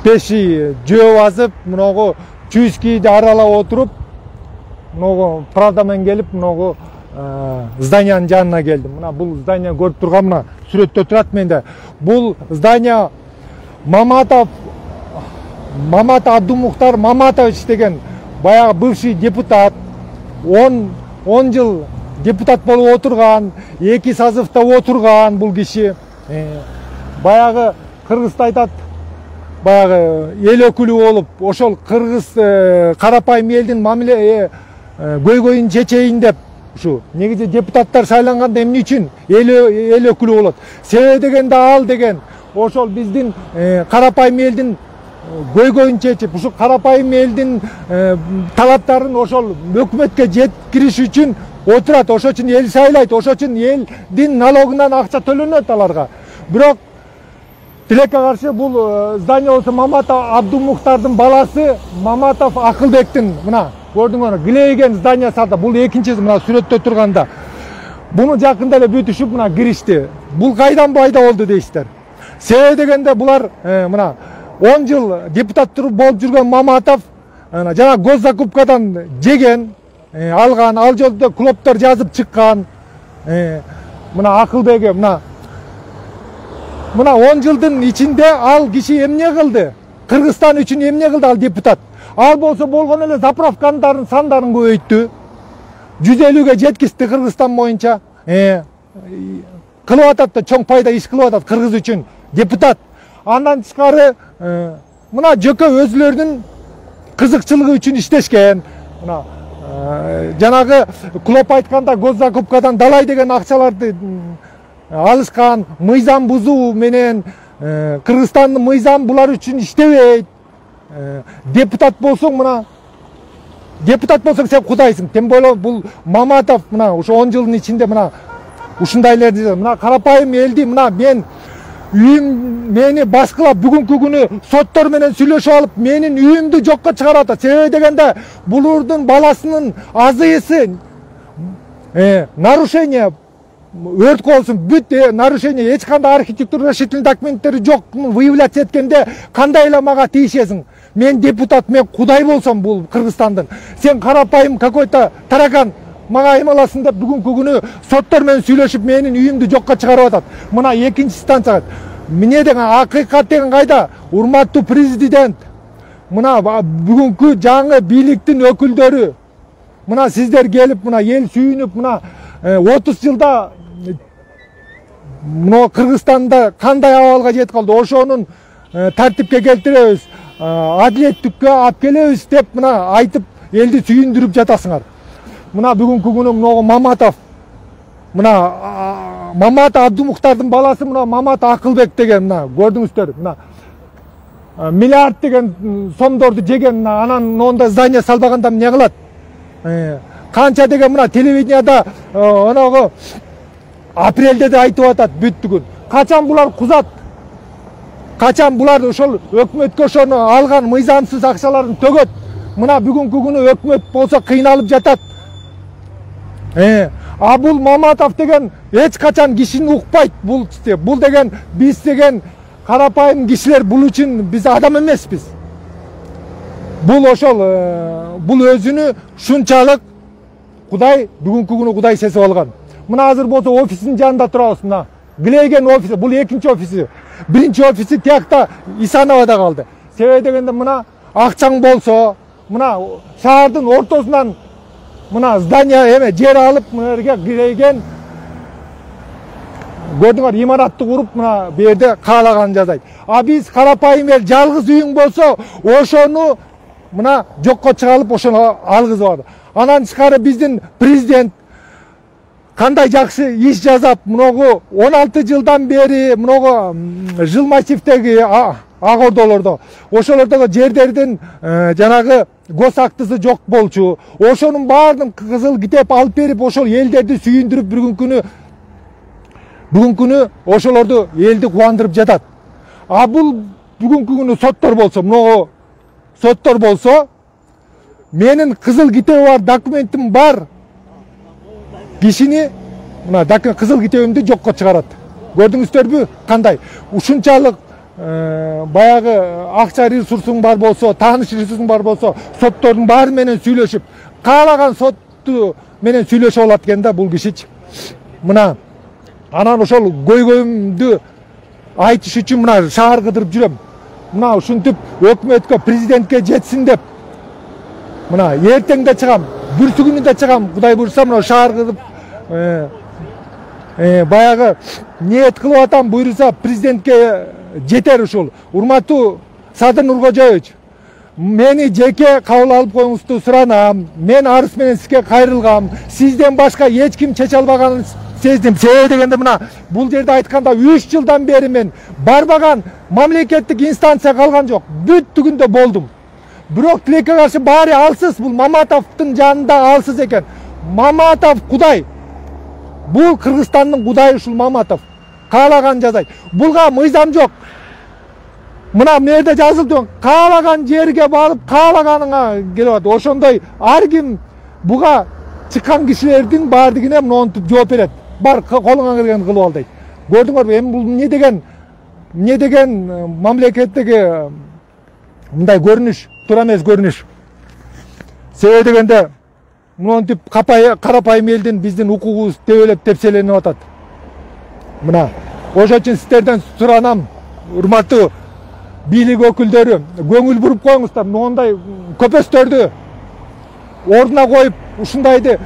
пеши жөө басып, мыногу Чуйскийди аралап отуруп, мыногу Правда менен келип, мыногу зданиянын жанына келдим. Мына бул здание көрүп турган, мына сүрөттө турат менде. Бул здание Мамат Абдумухтар Маматович деген баягы бывший депутат, 10 жыл депутат болуп отурган, 2 созывда отурган бул киши. Баягы Кыргызда айтат, баягы эл өкүлү болуп, ошол кыргыз карапайым элдин мамиле көйгөйүн чечейин деп, ушу негизи депутаттар шайланганда эмне үчүн эл өкүлү болот? Себеби дегенде ал деген ошол биздин карапайым элдин көйгөйүн чечип, ушу карапайым элдин талаптарын ошол өкмөткө жеткириш үчүн отурат. Ошол үчүн эл шайлайт, ошол үчүн элдин налогунан акча төлөнөт аларга. Бирок тилекке каршы бул здание болсо Мамат Абдумухтардын баласы Маматов Акылбектин, мына көрдүңөр, килейген здание салды. Бул экинчиси, мына сүрөттө турганда. Буну жакында эле бүтүшүп, мына киришти. Бул кайдан пайда болду дейсиздер. Себеби дегенде булар мына 10 жыл депутат болуп жүргөн Маматов жана госзакупкадан жеген, алган, ал жолдо клоптор жазып чыккан. Мына Акылбеге мына 10 жылдын ичинде ал киши эмне кылды? Кыргызстан үчүн эмне кылды ал депутат? Ал болсо болгон эле заправкандардын сандарын көбөйттү. 150ге жеткизди Кыргызстан боюнча. Кылып атат да, чоң пайда иш кылып атат Кыргыз үчүн депутат. Андан тышкары мына жөкө өзүлөрүнүн кызыкчылыгы үчүн иштешкен. Мына жанагы клоп айтканда госзакупкадан далай деген акчаларды алышкан, мыйзам бузуу менен Кыргызстандын мыйзам булар үчүн иштебейт. Депутат болсоң, мына депутат болсоң сен кудайсың. Тем более бул Маматов мына ушу 10 жылдын ичинде мына ушундайлерди, мына карапайым элди, мына мен үйүм мени башкылап бүгүнкү күнү соттор менен сүйлөшүп алып, менин үйүмдү жокко чыгарып атат. Себеби дегенде булурдун баласынын азыйысы нарушение, өрт болсун, бүт нарушение, эч кандай архитектура разрешительный документтери жок выявлять эткенде кандай эле мага тийишесиң? Мен депутат, мен кудай болсом бул Кыргызстандын, сен карапайым какой-то таракан мага аймаласын деп бүгүнкү күнү соттор менен сүйлөшүп менин үйүмдү жокко чыгарып атат. Мына экинчи станция. Эмне деген акыйкат деген кайда? Урматтуу президент, мына бүгүнкү жаңы бийликтин өкүлдөрү, мына сиздер келип, мына эл сүйүнүп, мына 30 жылда мына Кыргызстанда кандай абалга жетип калды? Ошонун тартипке келтиребиз, адилеттикке алып келебиз деп мына айтып элди сүйүндүрүп жатасыңар. Мына бүгүнкү күнү мына Маматов, мына Мамат Абдумухтардын баласы, мына Мамат Акылбек деген, мына көрдүңүздөр, мына миллиард деген сомдорду жеген, анан онда здание салбаганда эмне кылат? Канча деген мына телевиденияда оногу апрелде де айтып атат бүттүгүн. Качан булар кузат? Качан булар ошол өкмөткө ошону алган мыйзамсыз акчаларын төгөт? Мына бүгүнкү күнү өкмөт болсо кыйналып жатат. А бул Маматов деген эч качан кишини укпайт. Бул деген биз деген карапайым кишилер, бул үчүн биз адам эмеспиз. Бул ошол бул өзүнү шунчалык кудай, бүгүнкү күнү кудай сезип алган. Мына азыр болсо офисинин жанында турабыз. Мына килейген офиси, бул экинчи офиси. Биринчи офиси тиякта Исановада калды. Себеби дегенде мына акчаң болсо, мына шаардын ортосунан мына здание жер алып, мына жерге килейген, көрдүңөр, имаратты куруп, мына бу жерде каалаганын жасайт. А биз карапайым эл, жалгыз үйүң болсо, ошону мына жокко чыгарып, ошону алгызып. Анан тышкары биздин президент кандай жакшы иш жасап, мыногу 16 жылдан бери мыногу жыл массивдеги ак ордолордо, ошолордогу жерлердин жанагы гос актысы жок болчу. Ошонун баарын кызыл китеп алып берип, ошол элдерди сүйүндүрүп, бүгүнкү күнү ошолорду элди кубандырып жатат. А бул бүгүнкү күнү соттор болсо, мыногу соттор болсо, менин кызыл китеби бар, документим бар кишини мына кызыл китебимди жокко чыгарат. Көрдүңүздөрбү кандай? Ушунчалык баягы акча ресурсуң бар болсо, тааныш ресурсуң бар болсо, соттордун баары менен сүйлөшүп, каалаган сотту менен сүйлөшө алат экен да бул кишичи. Мына анан ошол көйгөйүмдү айтыш үчүн мына шаар кыдырып жүрөм. Мына ушинтип өкмөткө, президентке жетсин деп. Мына эртең да чыгам, бүрсүгүнү да чыгам, Кудай буйрса мына шаар кыдырып баягы ниет кылып атам, буйрса президентке жетер ушул. Урматтуу Садыр Нуркожоевич, мени жеке кабыл алып коюңузду суранам. Мен арыз менен сизге кайрылгам. Сизден башка эч ким чече албаганын сездим. Себеби дегенде мына бул жерде айтканда 3 жылдан бери мен барбаган мамлекеттик инстанция калган жок. Бүттүгүндө болдум. Бирок тилекке каршы баары алсыз. Бул Маматовдун жанында алсыз экен. Маматов Кудай. Бул Кыргызстандын Кудайы ушул Маматов. Каалаган жазайт. Булга мыйзам жок. Мына мерде жазылды. Каалаган жерге барып, каалаганыңа келип атат. Ошондой ар ким буга чыккан кишилердин баардыгына монтип жооп берет. Бар колуңа келгенди кылып ал дейт. Көрдүңөрбү? Эми бул эмне деген мамлекеттеги мындай көрүнүш, туура эмес көрүнүш. Себеби дегенде монтип карапайым элдин биздин укугубуз тебелеп тепселенип атат. Мына ошон үчүн сиздерден суранам, урматтуу бийлик өкүлдөрү, көңүл буруп коюңуздар. Мондай көпөстөрдү ордуна коюп ушундайды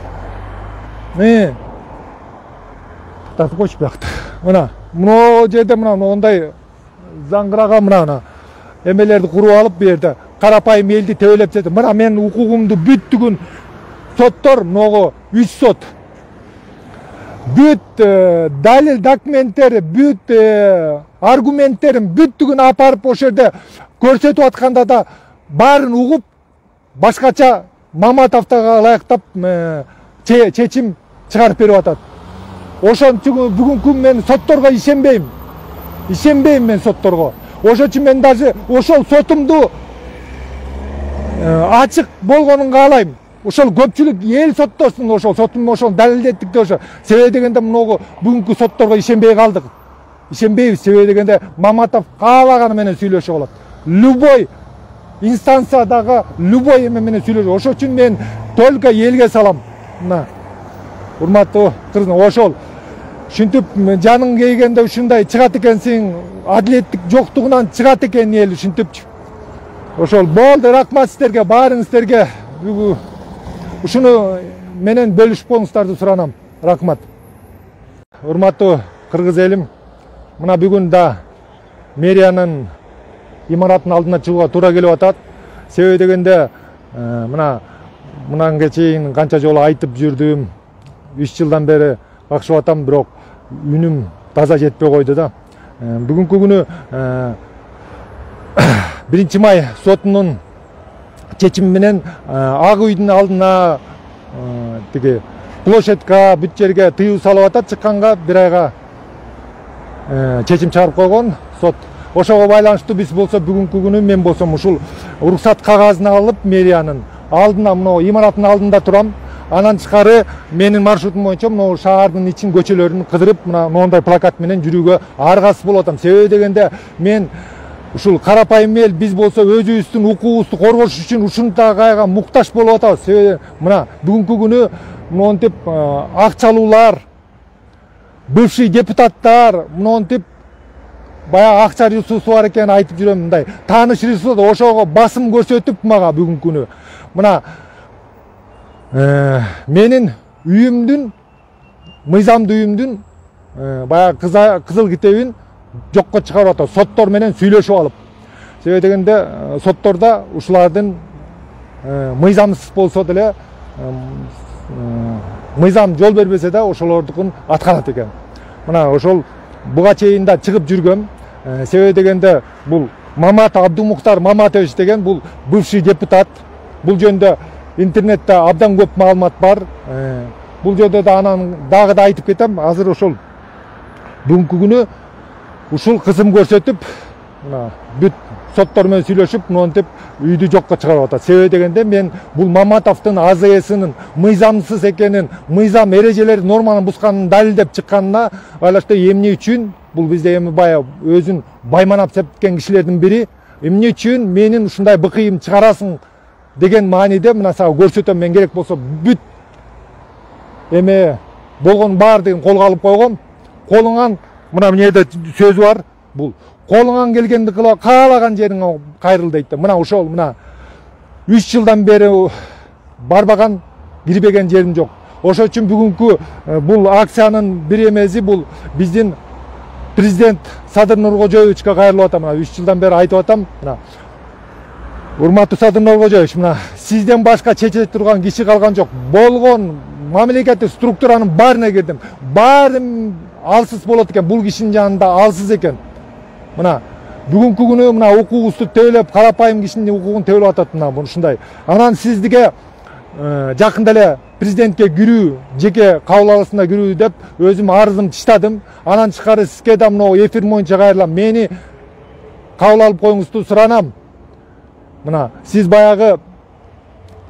татып койчу биякта. Мына могу жерде мына мондай заңгырага мына эмелерди куруп алып бу жерде карапайым элди тебелеп жатат. Мына мен укугумду бүттүгүн соттор могу 3 сот. Бүт далил документтери, бүт аргументтерин бүттүгүн апарып ошол жерде көрсөтүп атканда да баарын угуп башкача Маматовдога ылайыктап чечим чыгарып берип атат. Ошон үчүн бүгүнкү мен сотторго ишенбейм. Ишенбейм мен сотторго. Ошон үчүн мен даже ошол сотумду ачык болгонун каалайм. Ошол көпчүлүк эл соттосун ошол сотум ошол далилдеттикте ошо. Себеби дегенде могу бүгүнкү сотторго ишенбей калдык. Ишенбейбиз. Себеби дегенде Маматов каалаганы менен сүйлөшө алат. Любой инстанциядагы любой эме менен сүйлөшө. Ошон үчүн мен только элге салам. Мына урматтуу кыргыз, ошол ушинтип жаның кейгенде ушундай чыгат экенсиң, адилеттик жоктугунан чыгат экен эл ушинтипчи. Ошол болду, рахмат сиздерге, баарыңыздерге. Ушуну менен бөлүшүп коюңуздарды суранам. Рахмат. Урматтуу кыргыз элим, мына бүгүн да мэриянын имаратынын алдына чыгууга туура келип атат. Себеби дегенде мындан чейин канча жолу айтып жүрдүм. 3 жылдан бери акшып атам, бирок үнүм таза жетпей койду да. Бүгүнкү күнү 1 май сотунун чечими менен Ак үйдүн алдына тиги площадька бүт жерге тыюу салып атат. Чыкканга 1 айга чечим чыгарып койгон сот. Ошого байланыштуу биз болсо бүгүнкү күнү мен болсом ушул уруксат кагазын алып мэриянын алдына, мына имараттын алдында турам. Анан тышкары менин маршрутум боюнча мына шаардын ичин көчөлөрүн кыдырып, мына мондай плакат менен жүрүүгө аргасыз болуп атам. Себеби дегенде мен ушул карапайым эл биз болсо өзүбүздүн укугубузду коргош үчүн ушунтагайга муктаж болуп атабыз. Себеби мына бүгүнкү күнү монтип акчалуулар, бывший депутаттар монтип баягы акча ресурсу бар экенин айтып жүрөм. Мындай тааныш ресурсу ошого басым көрсөтүп мага бүгүнкү күнү мына менин үйүмдүн, мыйзамдуу үйүмдүн баягы кызыл китебин жокко чыгарып атат. Соттор менен сүйлөшүп алып. Себеби дегенде сотторда ушулардын мыйзамсыз болсо деле, мыйзам жол бербесе да ошолордукун аткарат экен. Мына ошол буга чейин да чыгып жүргөм. Себеби дегенде бул Абдумуктар Маматович деген бул бывший депутат. Бул жөнүндө интернетте абдан көп маалымат бар. Бул жерде да анан дагы да айтып кетем. Азыр ошол бүгүнкү күнү ушул кызым көрсөтүп, мына бүт соттор менен сүйлөшүп, монтип үйдү жокко чыгарып атат. Себеби дегенде мен бул Маматовдун АЗСынын мыйзамсыз экенин, мыйзам эрежелери норманы бусканын далилдеп чыкканына байланыштуу эмне үчүн бул бизде эми баягы өзүн байманап сепкен кишилердин бири. Эмне үчүн менин ушундай быкыйым чыгарасың деген мааниде мына сага көрсөтөм. Мен керек болсо бүт эме болгон баардыгын колго алып койгом. Колуңан мына эмнеде сөзү бар. Бул колуңан келгенди кыла, каалаган жериңе кайрыл дейт. Мына ошол мына 3 жылдан бери барбаган, кирбеген жерим жок. Ошол үчүн бүгүнкү бул акциянын бир эмеси бул биздин президент Садыр Нуркожоевичке кайрылып атам. 3 жылдан бери айтып атам. Мына урматтуу Садыр Нуркожоевич, мына сизден башка чече турган киши калган жок. Болгон мамлекеттик структуранын баарына кирдим. Баары алсыз болот экен. Бул кишинин жанында алсыз экен. Мына бүгүнкү күнү мына укугубузду тейлеп, карапайым кишинин укугун тейлеп атат мына ушундай. Анан сиздиге жакында эле президентке кирүү, жеке кабыл аласына кирүү деп өзүм арызымды тыштадым. Анан тышкары сизге да мына эфир боюнча кайрылам. Мени кабыл алып коюңузду суранам. Мына сиз баягы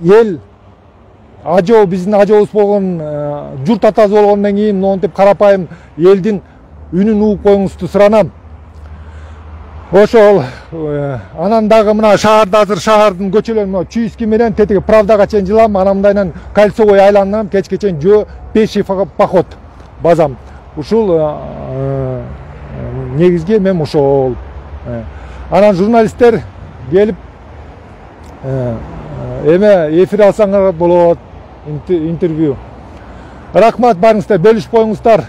эл ажоо, биздин ажообуз болгон журт атасы болгондон кийин монтип карапайым элдин үнүн угуп коюңузду суранам. Ошол анан дагы мына шаарда азыр шаардын көчөлөрүн Чуйский менен тетиги Правдага чейин жылам, анан мындайынан Кольцевой айланам, кечке чейин жөө пеший поход базам. Ушул негизги мен ошол. Анан журналисттер келип эме эфир алсаңар болот, интервью. Рахмат, барыңыздар, бөлүшүп коюңуздар.